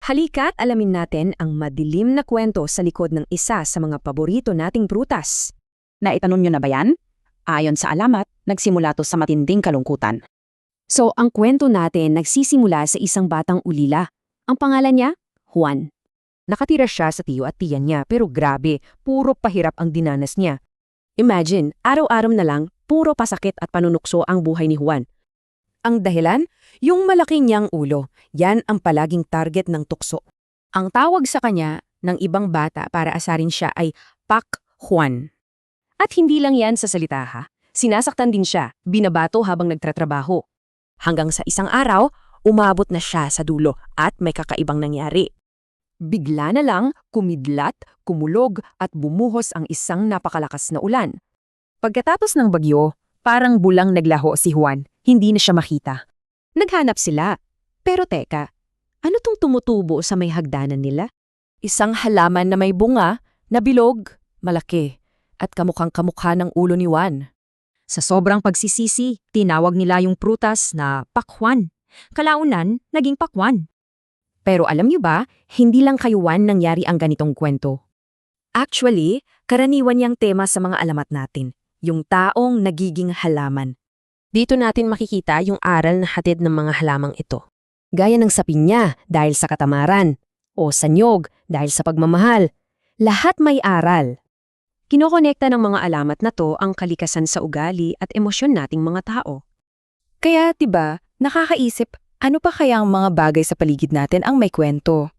Halika't alamin natin ang madilim na kwento sa likod ng isa sa mga paborito nating prutas. Naitanong nyo na ba yan? Ayon sa alamat, nagsimula to sa matinding kalungkutan. So, ang kwento natin nagsisimula sa isang batang ulila. Ang pangalan niya? Juan. Nakatira siya sa tiyo at tiyan niya pero grabe, puro pahirap ang dinanas niya. Imagine, araw-araw na lang, puro pasakit at panunukso ang buhay ni Juan. Ang dahilan? Yung malaki niyang ulo. Yan ang palaging target ng tukso. Ang tawag sa kanya ng ibang bata para asarin siya ay Pak Juan. At hindi lang yan sa salita ha. Sinasaktan din siya, binabato habang nagtatrabaho. Hanggang sa isang araw, umabot na siya sa dulo at may kakaibang nangyari. Bigla na lang, kumidlat, kumulog at bumuhos ang isang napakalakas na ulan. Pagkatapos ng bagyo, parang bulang naglaho si Juan, hindi na siya makita. Naghanap sila. Pero teka, ano tong tumutubo sa may hagdanan nila? Isang halaman na may bunga, na bilog, malaki, at kamukhang-kamukha ng ulo ni Juan. Sa sobrang pagsisisi, tinawag nila yung prutas na pakwan. Kalaunan, naging pakwan. Pero alam niyo ba, hindi lang kay Juan nangyari ang ganitong kwento. Actually, karaniwan yang tema sa mga alamat natin, yung taong nagiging halaman. Dito natin makikita yung aral na hatid ng mga halamang ito. Gaya ng sapin niya dahil sa katamaran, o sanyog dahil sa pagmamahal. Lahat may aral. Kinokonekta ng mga alamat na to ang kalikasan sa ugali at emosyon nating mga tao. Kaya, 'di ba, nakakaisip, ano pa kaya ang mga bagay sa paligid natin ang may kwento?